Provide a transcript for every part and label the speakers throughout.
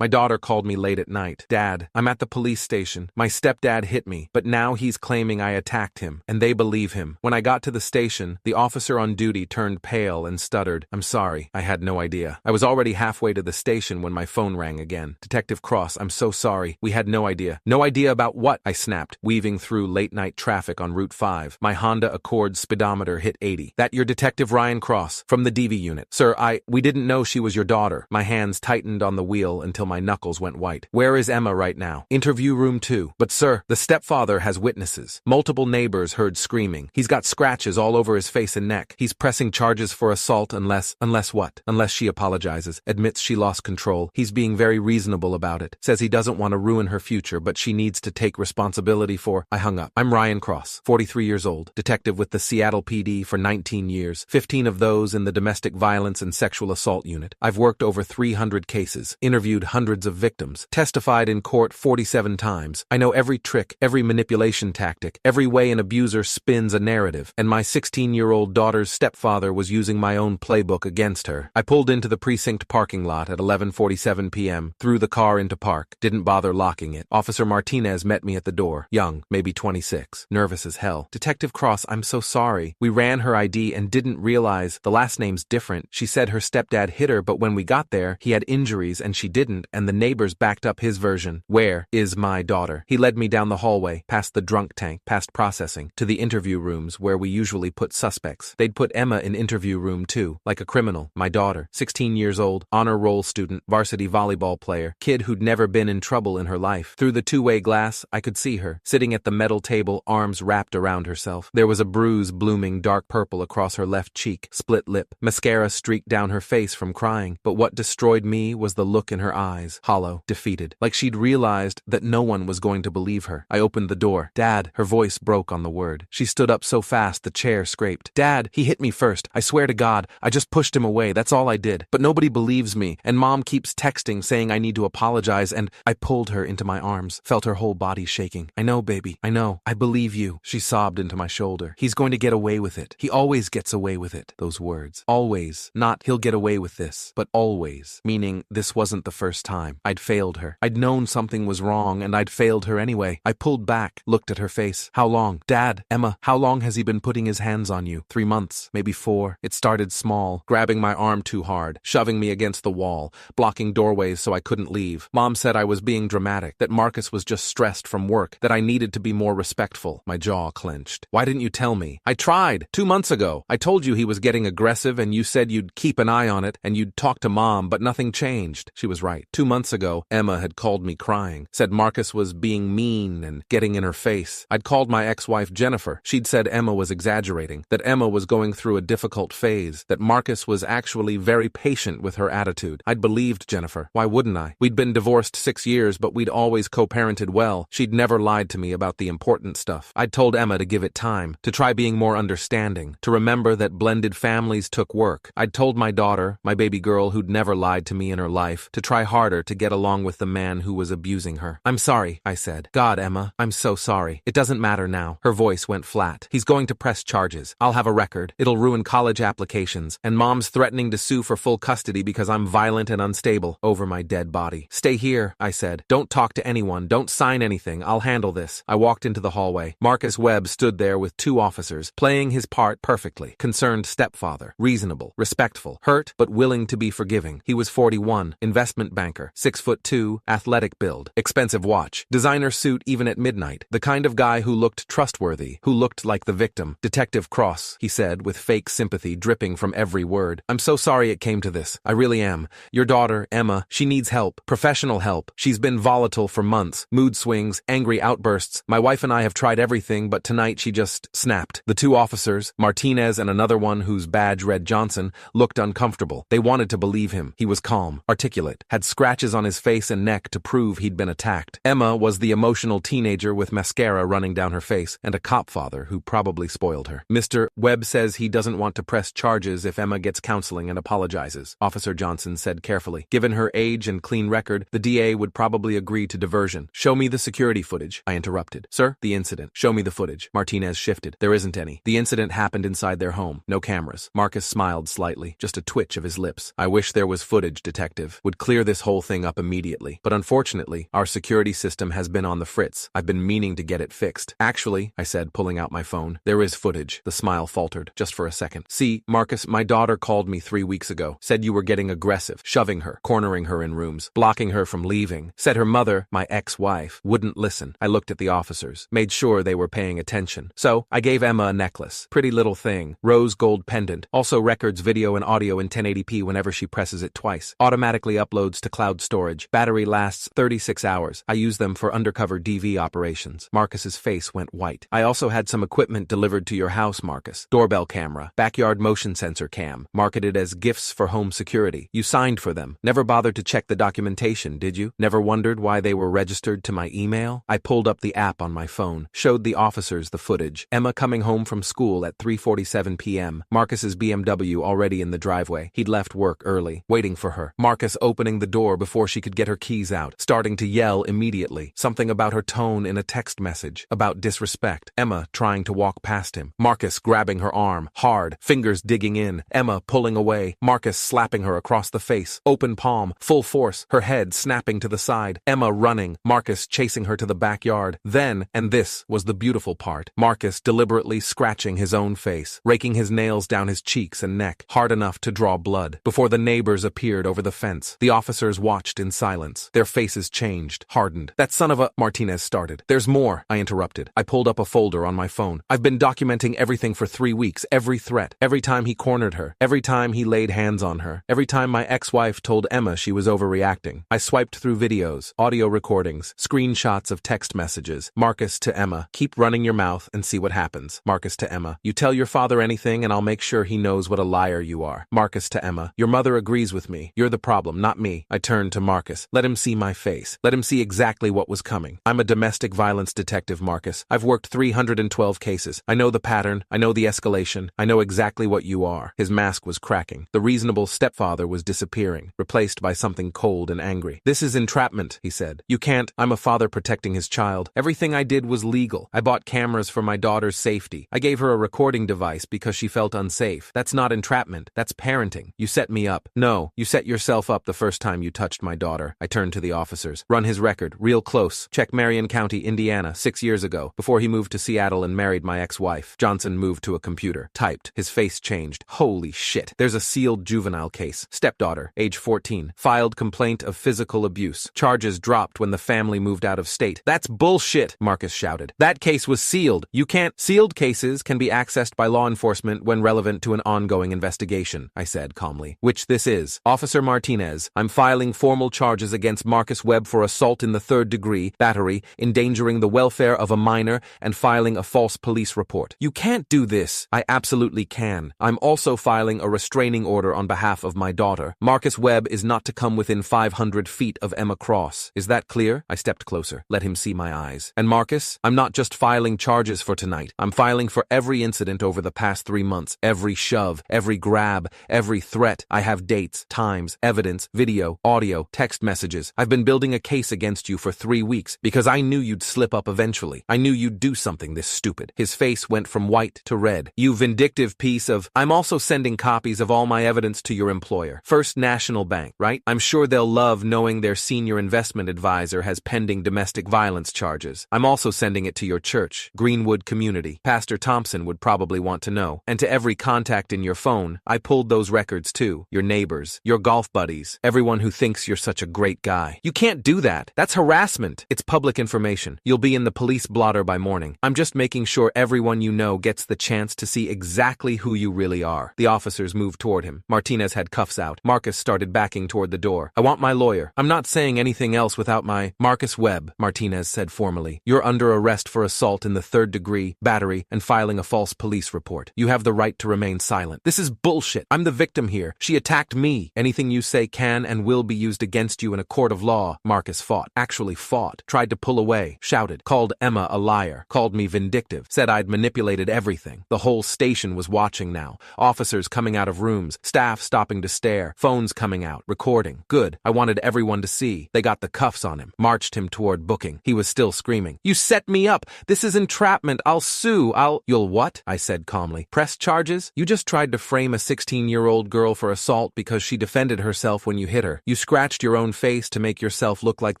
Speaker 1: My daughter called me late at night. Dad, I'm at the police station. My stepdad hit me, but now he's claiming I attacked him, and they believe him. When I got to the station, the officer on duty turned pale and stuttered. I'm sorry, I had no idea. I was already halfway to the station when my phone rang again. Detective Cross, I'm so sorry. We had no idea. No idea about what? I snapped, weaving through late-night traffic on Route 5. My Honda Accord speedometer hit 80. That your Detective Ryan Cross, from the DV unit. Sir, we didn't know she was your daughter. My hands tightened on the wheel until my knuckles went white. Where is Emma right now? Interview room 2. But sir, the stepfather has witnesses. Multiple neighbors heard screaming. He's got scratches all over his face and neck. He's pressing charges for assault unless what? Unless she apologizes, admits she lost control. He's being very reasonable about it. Says he doesn't want to ruin her future, but she needs to take responsibility for. I hung up. I'm Ryan Cross, 43 years old, detective with the Seattle PD for 19 years, 15 of those in the domestic violence and sexual assault unit. I've worked over 300 cases, interviewed hundreds of victims, testified in court 47 times. I know every trick, every manipulation tactic, every way an abuser spins a narrative, and my 16-year-old daughter's stepfather was using my own playbook against her. I pulled into the precinct parking lot at 11:47 p.m., threw the car into park, didn't bother locking it. Officer Martinez met me at the door, young, maybe 26, nervous as hell. Detective Cross, I'm so sorry. We ran her ID and didn't realize the last name's different. She said her stepdad hit her, but when we got there, he had injuries and she didn't, and the neighbors backed up his version. Where is my daughter? He led me down the hallway, past the drunk tank, past processing, to the interview rooms where we usually put suspects. They'd put Emma in interview room 2, like a criminal. My daughter, 16 years old, honor roll student, varsity volleyball player, kid who'd never been in trouble in her life. Through the two-way glass, I could see her, sitting at the metal table, arms wrapped around herself. There was a bruise blooming dark purple across her left cheek, split lip. Mascara streaked down her face from crying, but what destroyed me was the look in her eyes, hollow, defeated, like she'd realized that no one was going to believe her. I opened the door. Dad, her voice broke on the word. She stood up so fast the chair scraped. Dad, he hit me first. I swear to God, I just pushed him away. That's all I did. But nobody believes me, and Mom keeps texting saying I need to apologize, and I pulled her into my arms, felt her whole body shaking. I know, baby. I know. I believe you. She sobbed into my shoulder. He's going to get away with it. He always gets away with it. Those words. Always. Not he'll get away with this, but always. Meaning this wasn't the first time. I'd failed her. I'd known something was wrong, and I'd failed her anyway. I pulled back, looked at her face. How long? Dad, Emma, how long has he been putting his hands on you? 3 months, maybe 4. It started small, grabbing my arm too hard, shoving me against the wall, blocking doorways so I couldn't leave. Mom said I was being dramatic, that Marcus was just stressed from work, that I needed to be more respectful. My jaw clenched. Why didn't you tell me? I tried. 2 months ago. I told you he was getting aggressive and you said you'd keep an eye on it and you'd talk to Mom, but nothing changed. She was right. 2 months ago, Emma had called me crying, said Marcus was being mean and getting in her face. I'd called my ex-wife Jennifer. She'd said Emma was exaggerating, that Emma was going through a difficult phase, that Marcus was actually very patient with her attitude. I'd believed Jennifer. Why wouldn't I? We'd been divorced 6 years, but we'd always co-parented well. She'd never lied to me about the important stuff. I'd told Emma to give it time, to try being more understanding, to remember that blended families took work. I'd told my daughter, my baby girl who'd never lied to me in her life, to try harder to get along with the man who was abusing her. I'm sorry, I said. God, Emma, I'm so sorry. It doesn't matter now. Her voice went flat. He's going to press charges. I'll have a record. It'll ruin college applications. And Mom's threatening to sue for full custody because I'm violent and unstable over my dead body. Stay here, I said. Don't talk to anyone. Don't sign anything. I'll handle this. I walked into the hallway. Marcus Webb stood there with 2 officers, playing his part perfectly. Concerned stepfather. Reasonable. Respectful. Hurt, but willing to be forgiving. He was 41. Investment banker. 6'2", athletic build. Expensive watch. Designer suit even at midnight. The kind of guy who looked trustworthy, who looked like the victim. Detective Cross, he said, with fake sympathy dripping from every word. I'm so sorry it came to this. I really am. Your daughter, Emma, she needs help. Professional help. She's been volatile for months. Mood swings, angry outbursts. My wife and I have tried everything, but tonight she just snapped. The 2 officers, Martinez and another one whose badge read Johnson, looked uncomfortable. They wanted to believe him. He was calm, articulate, had scratches on his face and neck to prove he'd been attacked. Emma was the emotional teenager with mascara running down her face and a cop father who probably spoiled her. Mr. Webb says he doesn't want to press charges if Emma gets counseling and apologizes, Officer Johnson said carefully. Given her age and clean record, the DA would probably agree to diversion. Show me the security footage, I interrupted. Sir, the incident. Show me the footage. Martinez shifted. There isn't any. The incident happened inside their home. No cameras. Marcus smiled slightly, just a twitch of his lips. I wish there was footage, detective. Would clear this whole whole thing up immediately. But unfortunately, our security system has been on the fritz. I've been meaning to get it fixed. Actually, I said, pulling out my phone, there is footage. The smile faltered, just for a second. See, Marcus, my daughter called me 3 weeks ago. Said you were getting aggressive, shoving her, cornering her in rooms, blocking her from leaving. Said her mother, my ex-wife, wouldn't listen. I looked at the officers, made sure they were paying attention. So, I gave Emma a necklace. Pretty little thing. Rose gold pendant. Also records video and audio in 1080p whenever she presses it twice. Automatically uploads to cloud storage. Battery lasts 36 hours. I use them for undercover DV operations. Marcus's face went white. I also had some equipment delivered to your house, Marcus. Doorbell camera. Backyard motion sensor cam. Marketed as gifts for home security. You signed for them. Never bothered to check the documentation, did you? Never wondered why they were registered to my email? I pulled up the app on my phone. Showed the officers the footage. Emma coming home from school at 3:47 p.m. Marcus's BMW already in the driveway. He'd left work early, waiting for her. Marcus opening the door before she could get her keys out, starting to yell immediately. Something about her tone in a text message, about disrespect. Emma trying to walk past him. Marcus grabbing her arm, hard, fingers digging in. Emma pulling away. Marcus slapping her across the face. Open palm, full force, her head snapping to the side. Emma running, Marcus chasing her to the backyard. Then, and this was the beautiful part, Marcus deliberately scratching his own face, raking his nails down his cheeks and neck, hard enough to draw blood. Before the neighbors appeared over the fence, the officers watched in silence. Their faces changed, hardened. That son of a... Martinez started. There's more, I interrupted. I pulled up a folder on my phone. I've been documenting everything for 3 weeks, every threat, every time he cornered her, every time he laid hands on her, every time my ex-wife told Emma she was overreacting. I swiped through videos, audio recordings, screenshots of text messages. Marcus to Emma, keep running your mouth and see what happens. Marcus to Emma, you tell your father anything and I'll make sure he knows what a liar you are. Marcus to Emma, your mother agrees with me. You're the problem, not me. I turned to Marcus. Let him see my face. Let him see exactly what was coming. I'm a domestic violence detective, Marcus. I've worked 312 cases. I know the pattern. I know the escalation. I know exactly what you are. His mask was cracking. The reasonable stepfather was disappearing, replaced by something cold and angry. This is entrapment, he said. You can't. I'm a father protecting his child. Everything I did was legal. I bought cameras for my daughter's safety. I gave her a recording device because she felt unsafe. That's not entrapment. That's parenting. You set me up. No, you set yourself up the first time you touched my daughter. I turned to the officers. Run his record, real close. Check Marion County, Indiana, 6 years ago, before he moved to Seattle and married my ex-wife. Johnson moved to a computer. Typed. His face changed. Holy shit. There's a sealed juvenile case. Stepdaughter, age 14. Filed complaint of physical abuse. Charges dropped when the family moved out of state. That's bullshit, Marcus shouted. That case was sealed. You can't. Sealed cases can be accessed by law enforcement when relevant to an ongoing investigation, I said calmly. Which this is. Officer Martinez, I'm filing formal charges against Marcus Webb for assault in the 3rd degree, battery, endangering the welfare of a minor, and filing a false police report. You can't do this. I absolutely can. I'm also filing a restraining order on behalf of my daughter. Marcus Webb is not to come within 500 feet of Emma Cross. Is that clear? I stepped closer. Let him see my eyes. And Marcus, I'm not just filing charges for tonight. I'm filing for every incident over the past 3 months. Every shove, every grab, every threat. I have dates, times, evidence, video, audio, text messages. I've been building a case against you for 3 weeks because I knew you'd slip up eventually. I knew you'd do something this stupid. His face went from white to red. You vindictive piece of... I'm also sending copies of all my evidence to your employer. First National Bank, right? I'm sure they'll love knowing their senior investment advisor has pending domestic violence charges. I'm also sending it to your church, Greenwood Community. Pastor Thompson would probably want to know. And to every contact in your phone, I pulled those records too. Your neighbors, your golf buddies, everyone who thinks you're such a great guy. You can't do that. That's harassment. It's public information. You'll be in the police blotter by morning. I'm just making sure everyone you know gets the chance to see exactly who you really are. The officers moved toward him. Martinez had cuffs out. Marcus started backing toward the door. I want my lawyer. I'm not saying anything else without my... Marcus Webb, Martinez said formally. You're under arrest for assault in the 3rd degree, battery, and filing a false police report. You have the right to remain silent. This is bullshit. I'm the victim here. She attacked me. Anything you say can and will be used against you in a court of law. Marcus fought. Actually fought. Tried to pull away. Shouted. Called Emma a liar. Called me vindictive. Said I'd manipulated everything. The whole station was watching now. Officers coming out of rooms. Staff stopping to stare. Phones coming out. Recording. Good. I wanted everyone to see. They got the cuffs on him. Marched him toward booking. He was still screaming. You set me up. This is entrapment. I'll sue. You'll what? I said calmly. Press charges? You just tried to frame a 16-year-old girl for assault because she defended herself when you hit her. You scratched your own face to make yourself look like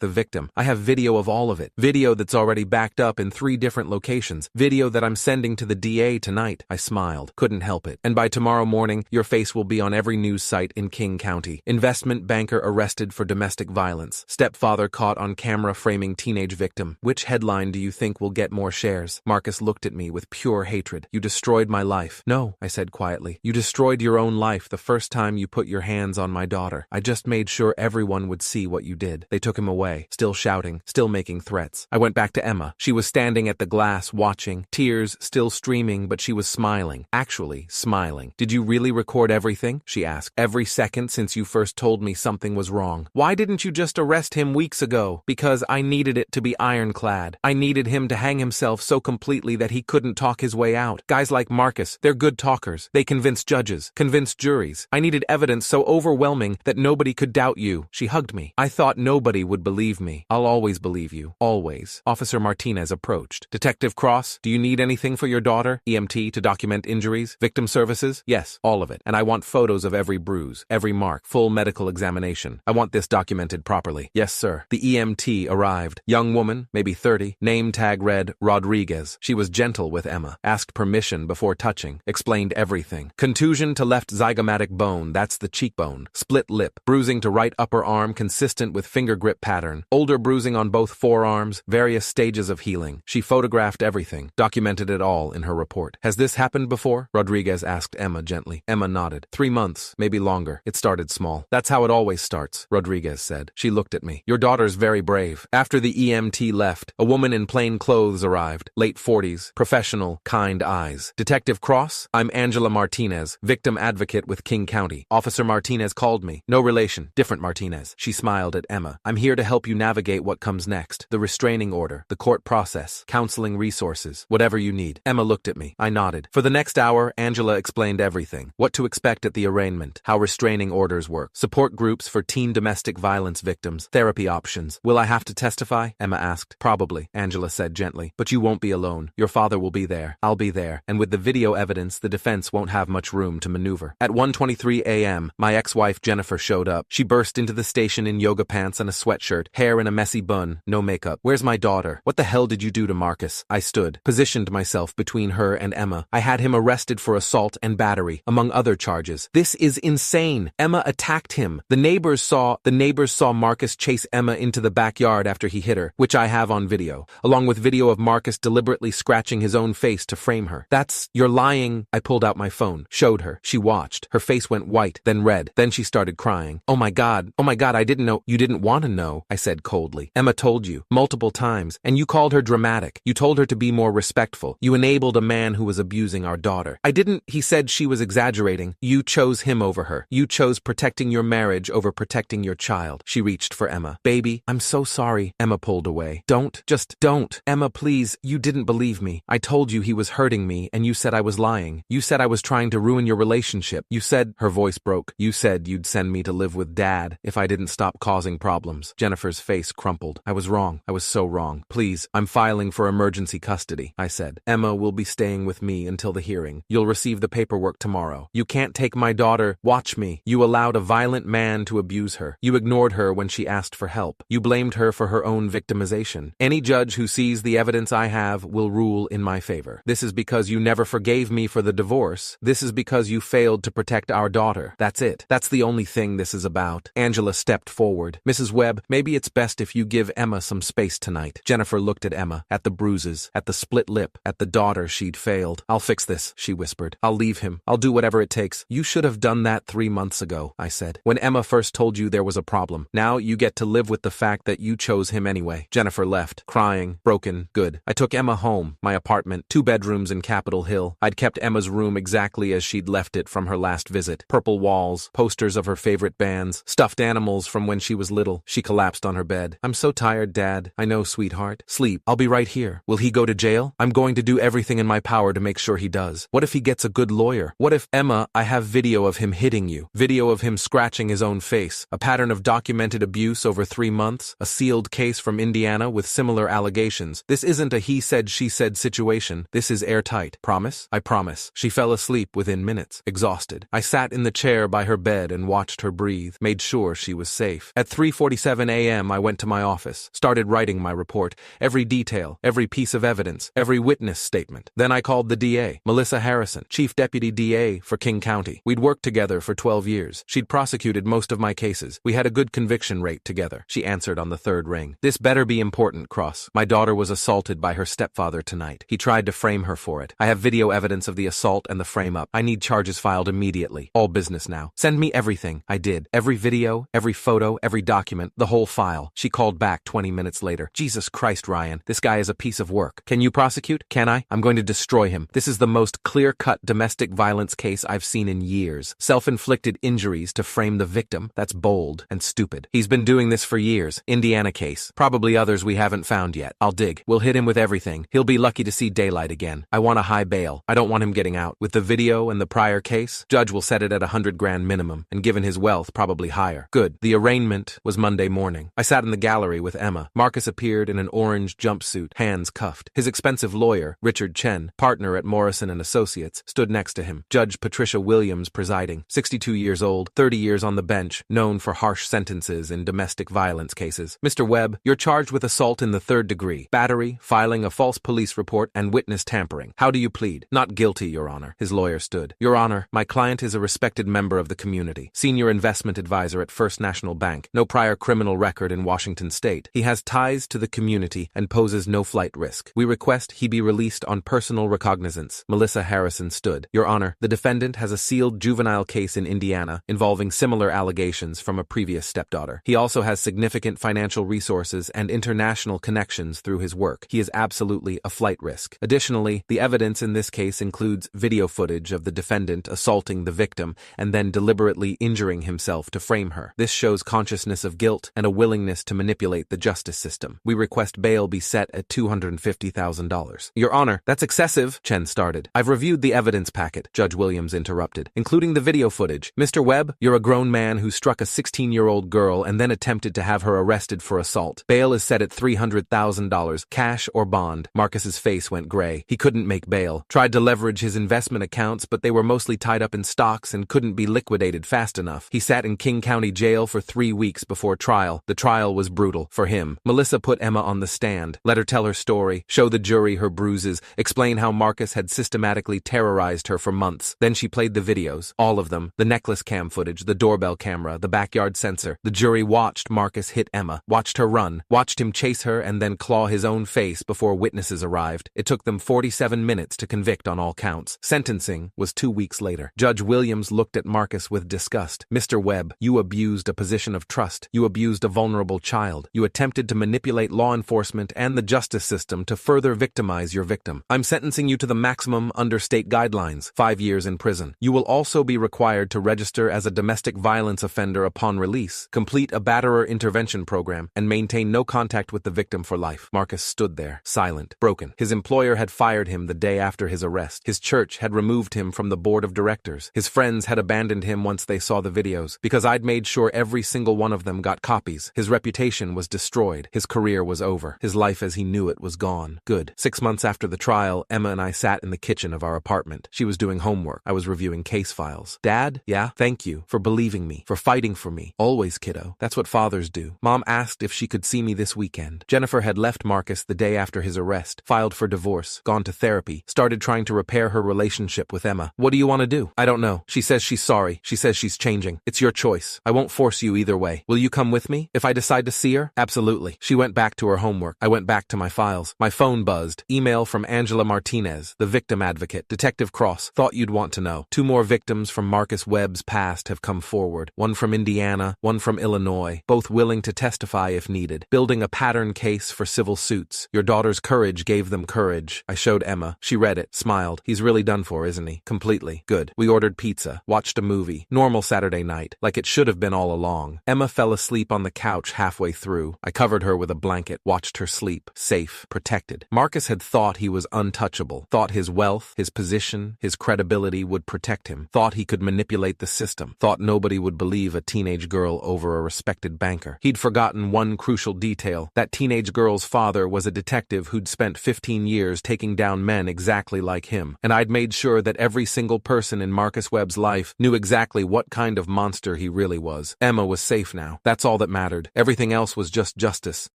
Speaker 1: the victim. I have video of all of it. Video that's already backed up in 3 different locations. Video that I'm sending to the DA tonight. I smiled. Couldn't help it. And by tomorrow morning, your face will be on every news site in King County. Investment banker arrested for domestic violence. Stepfather caught on camera framing teenage victim. Which headline do you think will get more shares? Marcus looked at me with pure hatred. You destroyed my life. No, I said quietly. You destroyed your own life the first time you put your hands on my daughter. I just made sure everyone would see what you did. They took him away, still shouting, still making threats. I went back to Emma. She was standing at the glass watching, tears still streaming, but she was smiling. Actually, smiling. Did you really record everything? She asked. Every second since you first told me something was wrong. Why didn't you just arrest him weeks ago? Because I needed it to be ironclad. I needed him to hang himself so completely that he couldn't talk his way out. Guys like Marcus, they're good talkers. They convince judges, convince juries. I needed evidence so overwhelming that nobody could doubt you. She hugged me. I thought nobody would believe me. I'll always believe you. Always. Officer Martinez approached. Detective Cross, do you need anything for your daughter? EMT to document injuries? Victim services? Yes, all of it. And I want photos of every bruise, every mark, full medical examination. I want this documented properly. Yes, sir. The EMT arrived. Young woman, maybe 30. Name tag read Rodriguez. She was gentle with Emma. Asked permission before touching. Explained everything. Contusion to left zygomatic bone, that's the cheekbone. Split lip. Bruising to right upper arm consistent with finger grip pattern. Older bruising on both forearms. Various stages of healing. She photographed everything. Documented it all in her report. Has this happened before? Rodriguez asked Emma gently. Emma nodded. 3 months, maybe longer. It started small. That's how it always starts, Rodriguez said. She looked at me. Your daughter's very brave. After the EMT left, a woman in plain clothes arrived. Late 40s. Professional, kind eyes. Detective Cross? I'm Angela Martinez, victim advocate with King County. Officer Martinez called me. No relation. Different Martinez. She smiled at Emma. I'm here to help you navigate what comes next. The restraining order, the court process, counseling resources, whatever you need. Emma looked at me. I nodded. For the next hour, Angela explained everything. What to expect at the arraignment, how restraining orders work, support groups for teen domestic violence victims, therapy options. Will I have to testify? Emma asked. Probably, Angela said gently. But you won't be alone. Your father will be there. I'll be there. And with the video evidence, the defense won't have much room to maneuver. At 1:23 a.m., my ex-wife Jennifer showed up. She burst into the station in yoga pants and a sweatshirt, hair in a messy bun, no makeup. Where's my daughter? What the hell did you do to Marcus? I stood, positioned myself between her and Emma. I had him arrested for assault and battery, among other charges. This is insane. Emma attacked him. The neighbors saw Marcus chase Emma into the backyard after he hit her, which I have on video, along with video of Marcus deliberately scratching his own face to frame her. You're lying. I pulled out my phone, showed her. She watched. Her face went white, then red. Then she started crying. Oh my God, I didn't know. You didn't want to know, I said coldly. Emma told you, multiple times, and you called her dramatic. You told her to be more respectful. You enabled a man who was abusing our daughter. I didn't. He said she was exaggerating. You chose him over her. You chose protecting your marriage over protecting your child. She reached for Emma. Baby, I'm so sorry. Emma pulled away. Just don't. Emma, please, you didn't believe me. I told you he was hurting me, and you said I was lying. You said I was trying to ruin your relationship. You said, her voice broke. You said you'd send me to live with Dad if I didn't stop causing problems. Jennifer's face crumpled. I was wrong. I was so wrong. Please, I'm filing for emergency custody, I said. Emma will be staying with me until the hearing. You'll receive the paperwork tomorrow. You can't take my daughter. Watch me. You allowed a violent man to abuse her. You ignored her when she asked for help. You blamed her for her own victimization. Any judge who sees the evidence I have will rule in my favor. This is because you never forgave me for the divorce. This is because you failed to protect our daughter. That's it. That's the only thing this is about. Angela stepped forward. Mrs. Webb, maybe it's best if you give Emma some space tonight. Jennifer looked at Emma, at the bruises, at the split lip, at the daughter she'd failed. I'll fix this, she whispered. I'll leave him. I'll do whatever it takes. You should have done that 3 months ago, I said, when Emma first told you there was a problem. Now you get to live with the fact that you chose him anyway. Jennifer left, crying, broken. Good. I took Emma home, my apartment, 2 bedrooms in Capitol Hill. I'd kept Emma's room exactly as she'd left it from her last visit. Purple walls, posters of her favorite bands, stuffed animals from when she was little. She collapsed on her bed. I'm so tired, Dad. I know, sweetheart. Sleep. I'll be right here. Will he go to jail? I'm going to do everything in my power to make sure he does. What if he gets a good lawyer? What if, Emma, I have video of him hitting you, video of him scratching his own face, a pattern of documented abuse over 3 months, a sealed case from Indiana with similar allegations. This isn't a he said she said situation. This is airtight. Promise? I promise. She fell asleep within minutes, exhausted. I sat in the chair by her bed and watched her breathe, made sure she was safe. At 3:47 a.m. I went to my office, started writing my report, every detail, every piece of evidence, every witness statement. Then I called the DA, Melissa Harrison, Chief Deputy DA for King County. We'd worked together for 12 years. She'd prosecuted most of my cases. We had a good conviction rate together. She answered on the third ring. This better be important, Cross. My daughter was assaulted by her stepfather tonight. He tried to frame her for it. I have video evidence of the assault and the frame-up. I need charges filed immediately. All business now. Send me everything. I did. Every video, every photo, every document, the whole file. She called back 20 minutes later. Jesus Christ, Ryan. This guy is a piece of work. Can you prosecute? Can I? I'm going to destroy him. This is the most clear-cut domestic violence case I've seen in years. Self-inflicted injuries to frame the victim. That's bold and stupid. He's been doing this for years. Indiana case. Probably others we haven't found yet. I'll dig. We'll hit him with everything. He'll be lucky to see daylight again. I want a high bail. I don't want him getting out. With the video and the prior case, judge will set it at $100,000 minimum, and given his wealth, probably higher. Good. The arraignment was Monday morning. I sat in the gallery with Emma. Marcus appeared in an orange jumpsuit, hands cuffed. His expensive lawyer, Richard Chen, partner at Morrison & Associates, stood next to him. Judge Patricia Williams presiding, 62 years old, 30 years on the bench, known for harsh sentences in domestic violence cases. Mr. Webb, you're charged with assault in the 3rd degree, battery, filing a false police report, and witness tampering. How do you plead? Not guilty, Your Honor. His lawyer stood. Your Honor, my client is a respected member of the community, senior investment advisor at First National Bank, no prior criminal record in Washington state. He has ties to the community and poses no flight risk. We request he be released on personal recognizance. Melissa Harrison stood. Your Honor, the defendant has a sealed juvenile case in Indiana involving similar allegations from a previous stepdaughter. He also has significant financial resources and international connections through his work. He is absolutely a flight risk. Additionally, the evidence in this case includes video footage of the defendant assaulting the victim and then deliberately injuring himself to frame her. This shows consciousness of guilt and a willingness to manipulate the justice system. We request bail be set at $250,000. Your Honor, that's excessive, Chen started. I've reviewed the evidence packet, Judge Williams interrupted, including the video footage. Mr. Webb, you're a grown man who struck a 16-year-old girl and then attempted to have her arrested for assault. Bail is set at $300,000, cash or bond. Marcus's face went gray. He couldn't make bail. Tried to leverage his investment accounts, but they were mostly tied up in stocks and couldn't be liquidated fast enough. He sat in King County Jail for 3 weeks before trial. The trial was brutal for him. Melissa put Emma on the stand, let her tell her story, show the jury her bruises, explain how Marcus had systematically terrorized her for months. Then she played the videos, all of them, the necklace cam footage, the doorbell camera, the backyard sensor. The jury watched Marcus hit Emma, watched her run, watched him chase her and then claw his own face before witnesses arrived. It took them 47 minutes to convict on all counts. Sentencing was 2 weeks later. Judge Williams looked at Marcus with disgust. Mr. Webb, you abused a position of trust. You abused a vulnerable child. You attempted to manipulate law enforcement and the justice system to further victimize your victim. I'm sentencing you to the maximum under state guidelines, 5 years in prison. You will also be required to register as a domestic violence offender upon release, complete a batterer intervention program, and maintain no contact with the victim for life. Marcus stood there, silent, broken. His employer had fired him the day after his arrest. His church had removed him from the board of directors. His friends had abandoned him once they saw the videos, because I'd made sure every single one of them got copies. His reputation was destroyed. His career was over. His life as he knew it was gone. Good. 6 months after the trial, Emma and I sat in the kitchen of our apartment. She was doing homework. I was reviewing case files. Dad? Yeah? Thank you for believing me, for fighting for me. Always, kiddo. That's what fathers do. Mom asked if she could see me this weekend. Jennifer had left Marcus the day after his arrest, filed for divorce, gone to therapy, started trying to repair her relationship with Emma. What do you want to do? I don't know. She says she's sorry. She says she's changing. It's your choice. I won't force you either way. Will you come with me? If I decide to see her? Absolutely. She went back to her homework. I went back to my files. My phone buzzed. Email from Angela Martinez, the victim advocate. Detective Cross, thought you'd want to know. 2 more victims from Marcus Webb's past have come forward. One from Indiana, one from Illinois, both willing to testify if needed. Building a pattern case for civil suits. Your daughter's courage gave them courage. I showed Emma. She read it, smiled. He's really done for, isn't he? Completely. Good. We ordered pizza, watched a movie. Normal Saturday night, like it should have been all along. Emma fell asleep on the couch halfway through. I covered her with a blanket, watched her sleep. Safe, protected. Marcus had thought he was untouchable. Thought his wealth, his position, his credibility would protect him. Thought he could manipulate the system. Thought nobody would believe a teenage girl over a respected banker. He'd forgotten one crucial detail. That teenage girl's father was a detective who'd spent 15 years taking down men exactly like him. And I'd made sure that every single person in Marcus Webb's life knew exactly what kind of monster he really really was. Emma was safe now. That's all that mattered. Everything else was just justice.